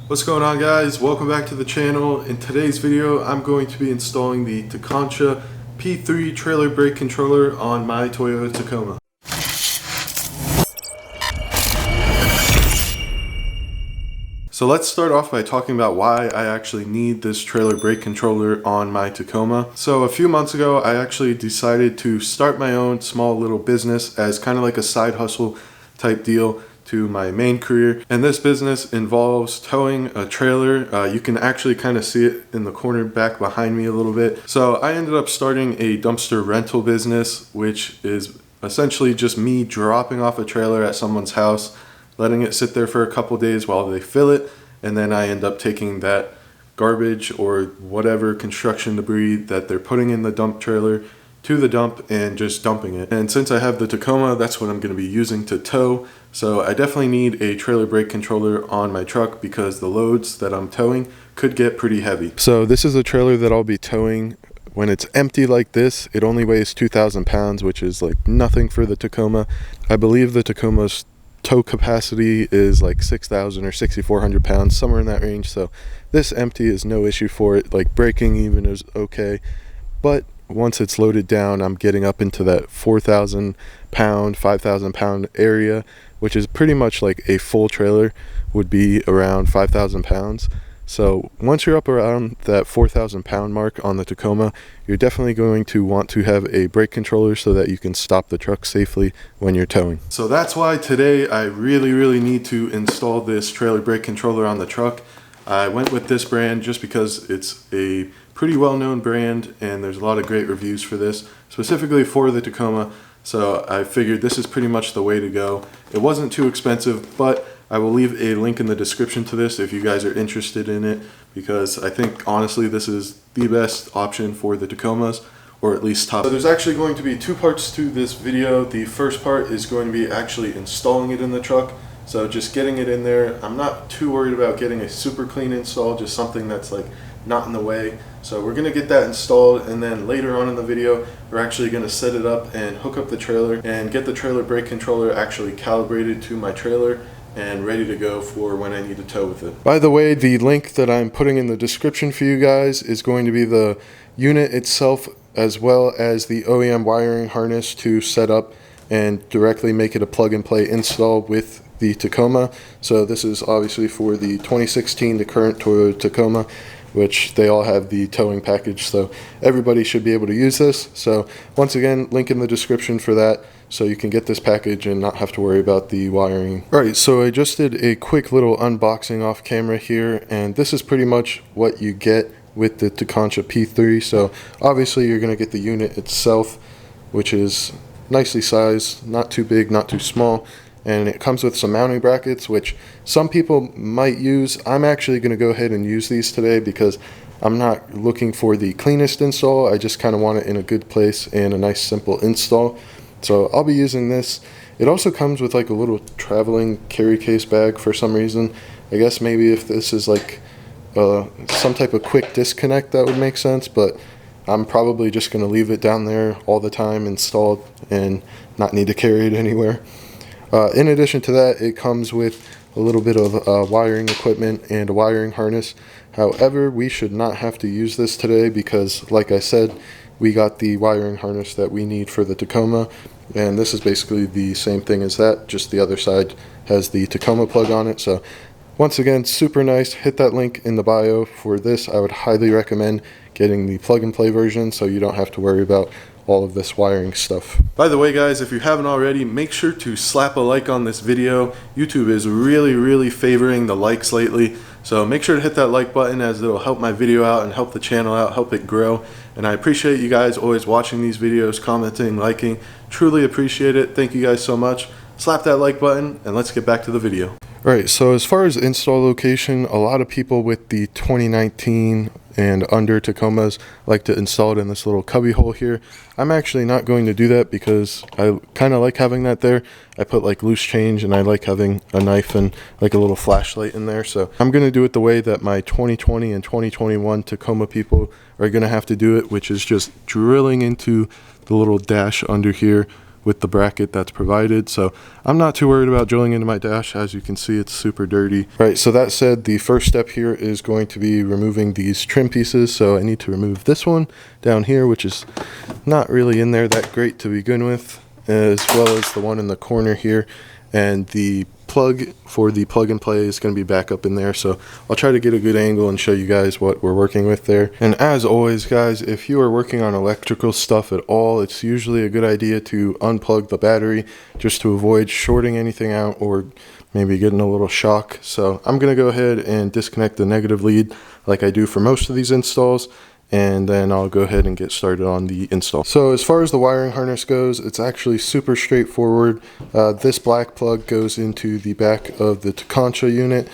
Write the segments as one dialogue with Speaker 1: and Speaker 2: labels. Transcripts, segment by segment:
Speaker 1: What's going on, guys? Welcome back to the channel. In today's video I'm going to be installing the Tekonsha P3 trailer brake controller on my Toyota Tacoma. So let's start off by talking about why I actually need this trailer brake controller on my Tacoma. So a few months ago I actually decided to start my own small little business as kind of like a side hustle type deal to my main career, and this business involves towing a trailer. You can actually kind of see it in the corner back behind me a little bit. So I ended up starting a dumpster rental business, which is essentially just me dropping off a trailer at someone's house, letting it sit there for a couple days while they fill it, and then I end up taking that garbage or whatever construction debris that they're putting in the dump trailer to the dump and just dumping it. And since I have the Tacoma, that's what I'm going to be using to tow. So I definitely need a trailer brake controller on my truck because the loads that I'm towing could get pretty heavy. So this is a trailer that I'll be towing. When it's empty like this, it only weighs 2,000 pounds, which is like nothing for the Tacoma. I believe the Tacoma's tow capacity is like 6,000 or 6,400 pounds, somewhere in that range. So this empty is no issue for it. Like braking even is okay. But once it's loaded down, I'm getting up into that 4,000 pound, 5,000 pound area, which is pretty much like a full trailer would be around 5,000 pounds. So once you're up around that 4,000 pound mark on the Tacoma, you're definitely going to want to have a brake controller so that you can stop the truck safely when you're towing. So that's why today I really need to install this trailer brake controller on the truck. I went with this brand just because it's a pretty well-known brand and there's a lot of great reviews for this, specifically for the Tacoma. So I figured this is pretty much the way to go. It wasn't too expensive, but I will leave a link in the description to this if you guys are interested in it, because I think honestly this is the best option for the Tacomas, or at least top. So there's actually going to be two parts to this video. The first part is going to be actually installing it in the truck. So just getting it in there. I'm not too worried about getting a super clean install, just something that's like not in the way. So we're gonna get that installed, and then later on in the video we're actually gonna set it up and hook up the trailer and get the trailer brake controller actually calibrated to my trailer and ready to go for when I need to tow with it. By the way, the link that I'm putting in the description for you guys is going to be the unit itself, as well as the OEM wiring harness to set up and directly make it a plug and play install with the Tacoma. So this is obviously for the 2016, the current Toyota Tacoma, which they all have the towing package, so everybody should be able to use this. So once again, link in the description for that, so you can get this package and not have to worry about the wiring. Alright, so I just did a quick little unboxing off camera here, and this is pretty much what you get with the Tekonsha P3. So obviously you're going to get the unit itself, which is nicely sized, not too big, not too small. And it comes with some mounting brackets, which some people might use. I'm actually going to go ahead and use these today because I'm not looking for the cleanest install. I just kind of want it in a good place and a nice simple install. So I'll be using this. It also comes with like a little traveling carry case bag for some reason. I guess maybe if this is like some type of quick disconnect, that would make sense, but I'm probably just going to leave it down there all the time installed and not need to carry it anywhere. In addition to that, it comes with a little bit of wiring equipment and a wiring harness. However, we should not have to use this today because, like I said, we got the wiring harness that we need for the Tacoma, and this is basically the same thing as that, just the other side has the Tacoma plug on it. So once again, super nice. Hit that link in the bio for this. I would highly recommend getting the plug and play version so you don't have to worry about all of this wiring stuff. By the way, guys, if you haven't already, make sure to slap a like on this video. YouTube is really favoring the likes lately, so make sure to hit that like button, as it'll help my video out and help the channel out, help it grow. And I appreciate you guys always watching these videos, commenting, liking. Truly appreciate it. Thank you guys so much. Slap that like button and let's get back to the video. Alright, so as far as install location, a lot of people with the 2019 and under Tacomas like to install it in this little cubby hole here. I'm actually not going to do that because I kind of like having that there. I put like loose change and I like having a knife and like a little flashlight in there. So I'm going to do it the way that my 2020 and 2021 Tacoma people are going to have to do it, which is just drilling into the little dash under here with the bracket that's provided. So I'm not too worried about drilling into my dash. As you can see, it's super dirty. Right, so that said, the first step here is going to be removing these trim pieces. So I need to remove this one down here, which is not really in there that great to begin with, as well as the one in the corner here. And the plug for the plug and play is going to be back up in there, so I'll try to get a good angle and show you guys what we're working with there. And as always, guys, if you are working on electrical stuff at all, it's usually a good idea to unplug the battery just to avoid shorting anything out or maybe getting a little shock. So I'm going to go ahead and disconnect the negative lead like I do for most of these installs, and then I'll go ahead and get started on the install. So as far as the wiring harness goes, it's actually super straightforward. This black plug goes into the back of the Tekonsha unit.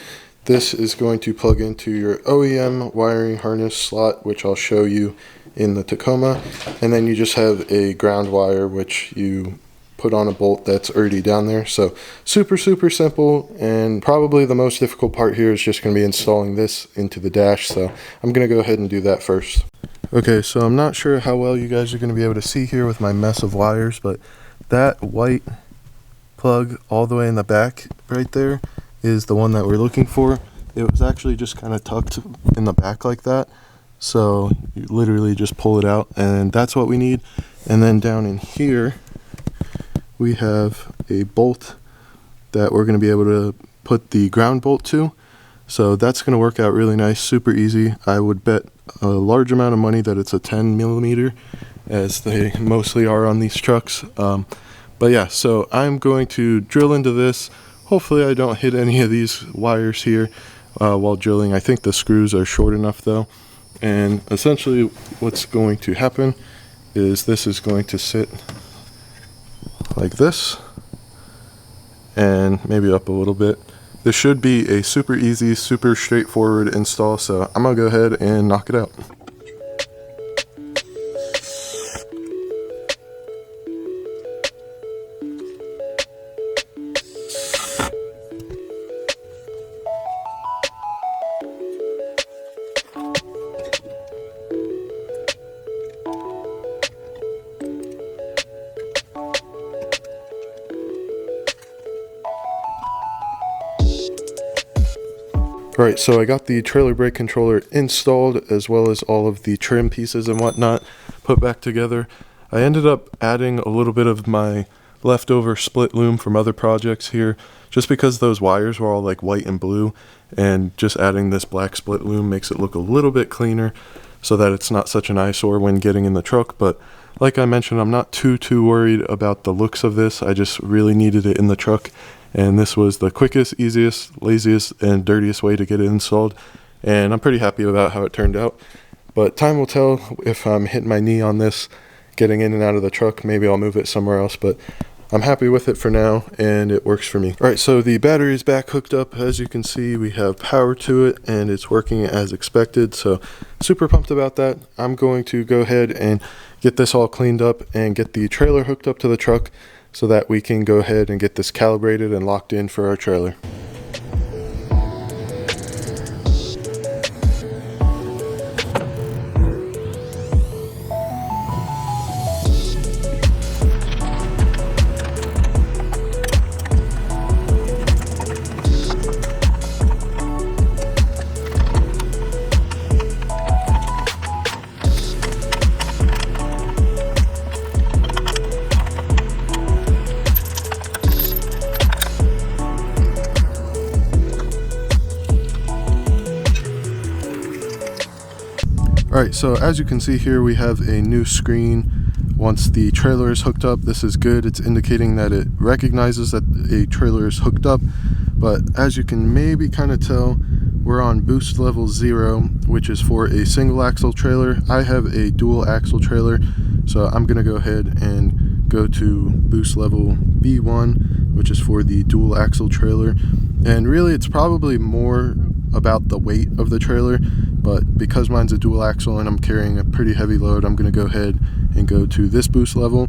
Speaker 1: This is going to plug into your OEM wiring harness slot, which I'll show you in the Tacoma. And then you just have a ground wire, which you put on a bolt that's already down there. So super simple, and probably the most difficult part here is just going to be installing this into the dash. So I'm going to go ahead and do that first. Okay, so I'm not sure how well you guys are going to be able to see here with my mess of wires, but that white plug all the way in the back right there is the one that we're looking for. It was actually just kind of tucked in the back like that, so you literally just pull it out, and that's what we need. And then down in here we have a bolt that we're going to be able to put the ground bolt to. So that's going to work out really nice, super easy. I would bet a large amount of money that it's a 10 millimeter, as they mostly are on these trucks. But yeah, so I'm going to drill into this. Hopefully I don't hit any of these wires here while drilling. I think the screws are short enough though. And essentially what's going to happen is this is going to sit like this, and maybe up a little bit. This should be a super easy, super straightforward install, so I'm gonna go ahead and knock it out. Alright, so I got the trailer brake controller installed, as well as all of the trim pieces and whatnot put back together. I ended up adding a little bit of my leftover split loom from other projects here, just because those wires were all like white and blue, and just adding this black split loom makes it look a little bit cleaner so that it's not such an eyesore when getting in the truck. But like I mentioned, I'm not too worried about the looks of this. I just really needed it in the truck, and this was the quickest, easiest, laziest, and dirtiest way to get it installed, and I'm pretty happy about how it turned out. But time will tell if I'm hitting my knee on this getting in and out of the truck. Maybe I'll move it somewhere else, but I'm happy with it for now, and it works for me. Alright, so the battery is back hooked up. As you can see, we have power to it, and it's working as expected, so super pumped about that. I'm going to go ahead and get this all cleaned up and get the trailer hooked up to the truck so that we can go ahead and get this calibrated and locked in for our trailer. Alright, so as you can see here, we have a new screen. Once the trailer is hooked up, this is good. It's indicating that it recognizes that a trailer is hooked up. But as you can maybe kind of tell, we're on boost level 0, which is for a single axle trailer. I have a dual axle trailer, so I'm going to go ahead and go to boost level B1, which is for the dual axle trailer. And really, it's probably more about the weight of the trailer, but because mine's a dual axle and I'm carrying a pretty heavy load, I'm going to go ahead and go to this boost level.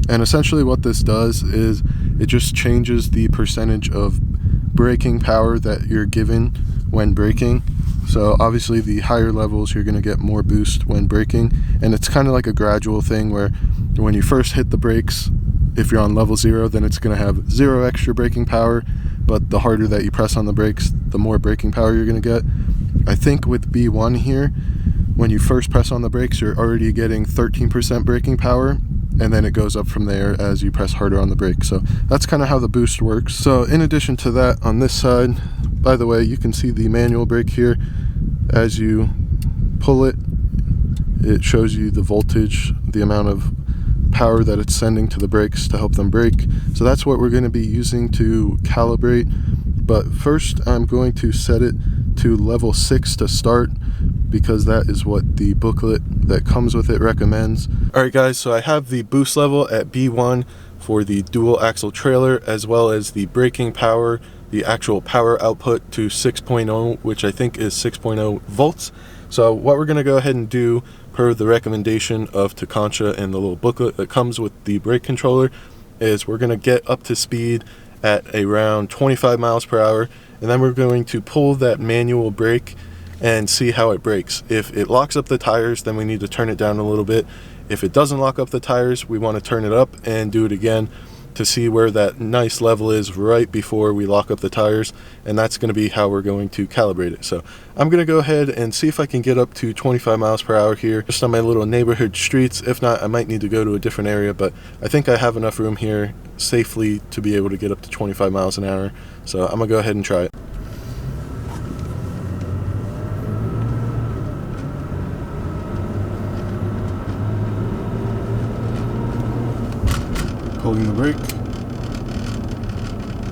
Speaker 1: And essentially what this does is it just changes the percentage of braking power that you're given when braking. So obviously the higher levels you're going to get more boost when braking, and it's kind of like a gradual thing where when you first hit the brakes, if you're on level 0, then it's going to have 0 extra braking power, but the harder that you press on the brakes, the more braking power you're going to get. I think with B1 here, when you first press on the brakes, you're already getting 13% braking power, and then it goes up from there as you press harder on the brake. So that's kind of how the boost works. So in addition to that, on this side, by the way, you can see the manual brake here. As you pull it, it shows you the voltage, the amount of power that it's sending to the brakes to help them brake. So that's what we're going to be using to calibrate. But first I'm going to set it to level 6 to start, because that is what the booklet that comes with it recommends. Alright guys, so I have the boost level at B1 for the dual axle trailer, as well as the braking power, the actual power output, to 6.0, which I think is 6.0 volts. So what we're going to go ahead and do, per the recommendation of Tekonsha and the little booklet that comes with the brake controller, is we're going to get up to speed at around 25 miles per hour, and then we're going to pull that manual brake and see how it brakes. If it locks up the tires, then we need to turn it down a little bit. If it doesn't lock up the tires, we want to turn it up and do it again to see where that nice level is right before we lock up the tires, and that's going to be how we're going to calibrate it. So I'm going to go ahead and see if I can get up to 25 miles per hour here, just on my little neighborhood streets. If not, I might need to go to a different area, but I think I have enough room here safely to be able to get up to 25 miles an hour. So I'm going to go ahead and try it. Pulling the brake.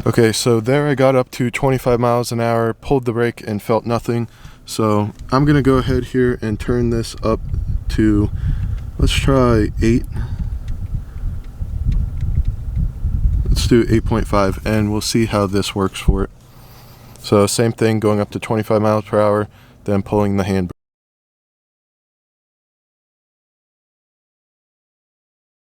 Speaker 1: Okay, so there I got up to 25 miles an hour, pulled the brake and felt nothing. So I'm gonna go ahead here and turn this up to, let's try 8. Let's do 8.5 and we'll see how this works for it. So same thing, going up to 25 miles per hour, then pulling the handbrake.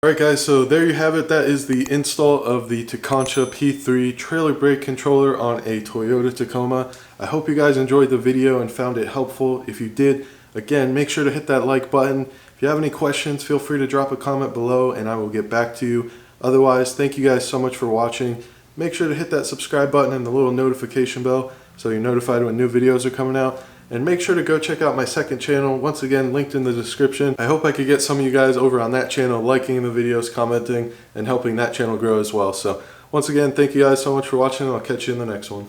Speaker 1: Alright guys, so there you have it. That is the install of the Tekonsha P3 trailer brake controller on a Toyota Tacoma. I hope you guys enjoyed the video and found it helpful. If you did, again, make sure to hit that like button. If you have any questions, feel free to drop a comment below and I will get back to you. Otherwise, thank you guys so much for watching. Make sure to hit that subscribe button and the little notification bell so you're notified when new videos are coming out. And make sure to go check out my second channel, once again linked in the description. I hope I could get some of you guys over on that channel liking the videos, commenting, and helping that channel grow as well. So once again, thank you guys so much for watching, and I'll catch you in the next one.